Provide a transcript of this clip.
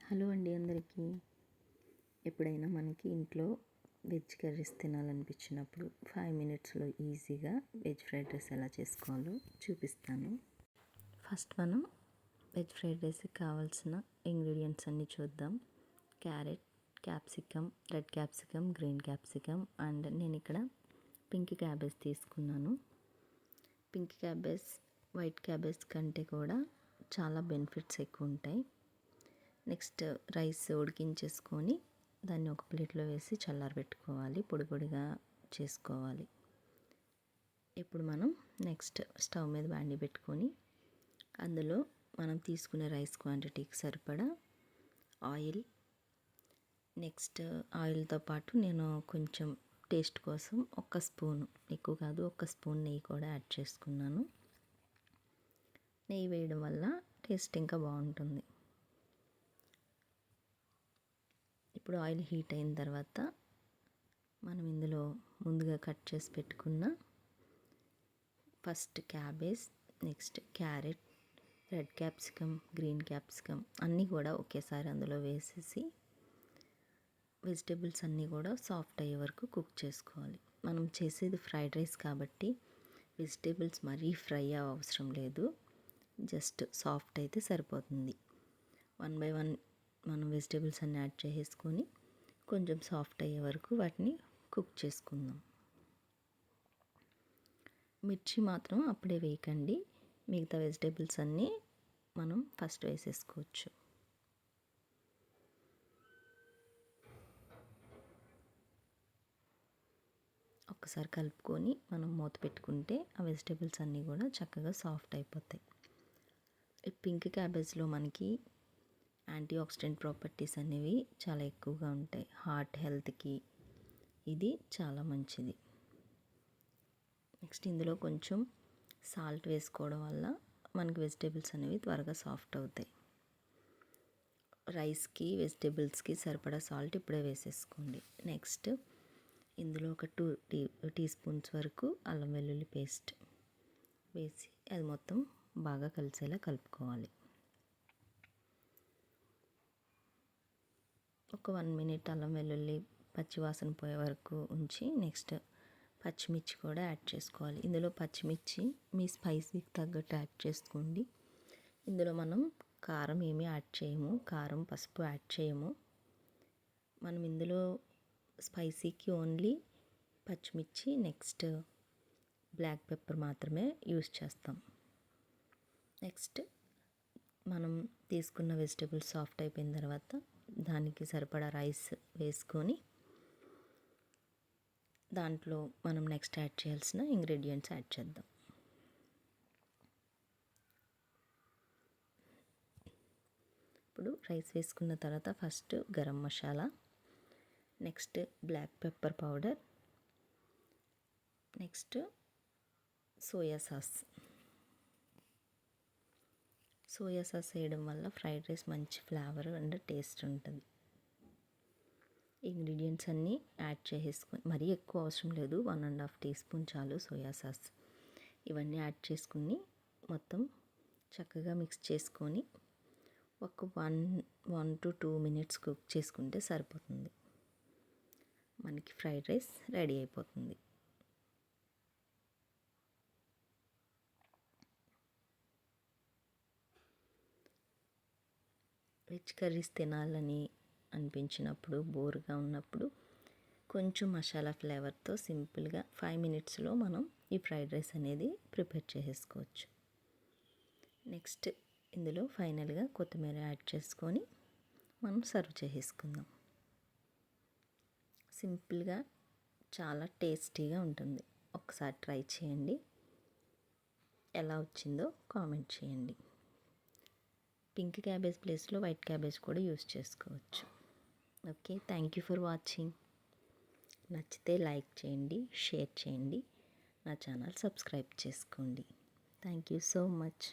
Hello అండి అందరికీ. ఎప్పుడైనా మనకి ఇంట్లో వెజ్ కర్రీస్ తినాలనిపించినప్పుడు 5 మినిట్స్లో ఈజీగా వెజ్ ఫ్రైడ్ రైస్ ఎలా చేసుకోవాలో చూపిస్తాను. ఫస్ట్ మనం వెజ్ ఫ్రైడ్ రైస్కి కావాల్సిన ఇంగ్రీడియంట్స్ అన్నీ చూద్దాం. Carrot, capsicum, red capsicum, green capsicum and నేను ఇక్కడ పింక్ క్యాబేజ్ తీసుకున్నాను. పింక్ క్యాబేజ్ వైట్ క్యాబేజ్ కంటే కూడా చాలా బెనిఫిట్స్ ఎక్కువ ఉంటాయి. నెక్స్ట్ రైస్ ఉడికించేసుకొని దాన్ని ఒక ప్లేట్లో వేసి చల్లారబెట్టుకోవాలి, పొడి పొడిగా చేసుకోవాలి. ఇప్పుడు మనం నెక్స్ట్ స్టవ్ మీద బాండి పెట్టుకొని అందులో మనం తీసుకునే రైస్ క్వాంటిటీకి సరిపడా ఆయిల్, నెక్స్ట్ ఆయిల్తో పాటు నేను కొంచెం టేస్ట్ కోసం ఒక స్పూను, ఎక్కువ కాదు, ఒక స్పూన్ నెయ్యి కూడా యాడ్ చేసుకున్నాను. నెయ్యి వేయడం వల్ల టేస్ట్ ఇంకా బాగుంటుంది. ఇప్పుడు ఆయిల్ హీట్ అయిన తర్వాత మనం ఇందులో ముందుగా కట్ చేసి పెట్టుకున్న first cabbage, next carrot, red capsicum, green capsicum అన్నీ కూడా ఒకేసారి అందులో వేసేసి వెజిటేబుల్స్ అన్నీ కూడా సాఫ్ట్ అయ్యే వరకు కుక్ చేసుకోవాలి. మనం చేసేది ఫ్రైడ్ రైస్ కాబట్టి వెజిటేబుల్స్ మరీ ఫ్రై అవసరం లేదు, జస్ట్ సాఫ్ట్ అయితే సరిపోతుంది. 1 బై 1 మనం వెజిటేబుల్స్ అన్నీ యాడ్ చేసుకొని కొంచెం సాఫ్ట్ అయ్యే వరకు వాటిని కుక్ చేసుకుందాం. మిర్చి మాత్రం అప్పుడే వేయకండి, మిగతా వెజిటేబుల్స్ అన్నీ మనం ఫస్ట్ వేసేసుకోవచ్చు. ఒక్కసారి కలుపుకొని మనం మూత పెట్టుకుంటే ఆ వెజిటేబుల్స్ అన్నీ కూడా చక్కగా సాఫ్ట్ అయిపోతాయి. ఈ పింక్ క్యాబేజ్లో మనకి యాంటీ ఆక్సిడెంట్ ప్రాపర్టీస్ అనేవి చాలా ఎక్కువగా ఉంటాయి. హార్ట్ హెల్త్కి ఇది చాలా మంచిది. నెక్స్ట్ ఇందులో కొంచెం సాల్ట్ వేసుకోవడం వల్ల మనకి వెజిటేబుల్స్ అనేవి త్వరగా సాఫ్ట్ అవుతాయి. రైస్కి వెజిటేబుల్స్కి సరిపడా సాల్ట్ ఇప్పుడే వేసేసుకోండి. నెక్స్ట్ ఇందులో ఒక 2 టీ స్పూన్స్ వరకు అల్లం వెల్లుల్లి పేస్ట్ వేసి అది మొత్తం బాగా కలిసేలా కలుపుకోవాలి. ఒక 1 మినిట్ అల్లం వెల్లుల్లి పచ్చివాసన పోయే వరకు ఉంచి నెక్స్ట్ పచ్చిమిర్చి కూడా యాడ్ చేసుకోవాలి. ఇందులో పచ్చిమిర్చి మీ స్పైసీకి తగ్గట్టు యాడ్ చేసుకోండి. ఇందులో మనం కారం ఏమీ యాడ్ చేయము, కారం పసుపు యాడ్ చేయము. మనం ఇందులో స్పైసీకి ఓన్లీ పచ్చిమిర్చి నెక్స్ట్ బ్లాక్ పెప్పర్ మాత్రమే యూస్ చేస్తాం. నెక్స్ట్ మనం తీసుకున్న వెజిటేబుల్స్ సాఫ్ట్ అయిపోయిన తర్వాత దానికి సరిపడా రైస్ వేసుకొని దాంట్లో మనం నెక్స్ట్ యాడ్ చేయాల్సిన ఇంగ్రీడియంట్స్ యాడ్ చేద్దాం. ఇప్పుడు రైస్ వేసుకున్న తర్వాత first garam masala, next black pepper powder, next soya sauce వేయడం వల్ల ఫ్రైడ్ రైస్ మంచి ఫ్లేవర్ అండ్ టేస్ట్ ఉంటుంది. ఇంగ్రీడియంట్స్ అన్నీ యాడ్ చేసుకొని, మరీ ఎక్కువ అవసరం లేదు, 1.5 టీ స్పూన్ చాలు సోయా సాస్. ఇవన్నీ యాడ్ చేసుకుని మొత్తం చక్కగా మిక్స్ చేసుకొని ఒక 1 to 2 మినిట్స్ కుక్ చేసుకుంటే సరిపోతుంది. మనకి ఫ్రైడ్ రైస్ రెడీ అయిపోతుంది. వెజ్ కర్రీస్ తినాలని అనిపించినప్పుడు, బోర్గా ఉన్నప్పుడు కొంచెం మసాలా ఫ్లేవర్తో సింపుల్గా 5 మినిట్స్లో మనం ఈ ఫ్రైడ్ రైస్ అనేది ప్రిపేర్ చేసేసుకోవచ్చు. నెక్స్ట్ ఇందులో ఫైనల్గా కొత్తిమీర యాడ్ చేసుకొని మనం సర్వ్ చేసేసుకుందాం. సింపుల్గా చాలా టేస్టీగా ఉంటుంది. ఒకసారి ట్రై చేయండి, ఎలా వచ్చిందో కామెంట్ చేయండి. పింక్ క్యాబేజ్ ప్లేస్లో వైట్ క్యాబేజ్ కూడా యూస్ చేసుకోవచ్చు. Okay, thank you for watching. నచ్చితే లైక్ చేయండి, షేర్ చేయండి, నా ఛానల్ సబ్స్క్రైబ్ చేసుకోండి. Thank you so much.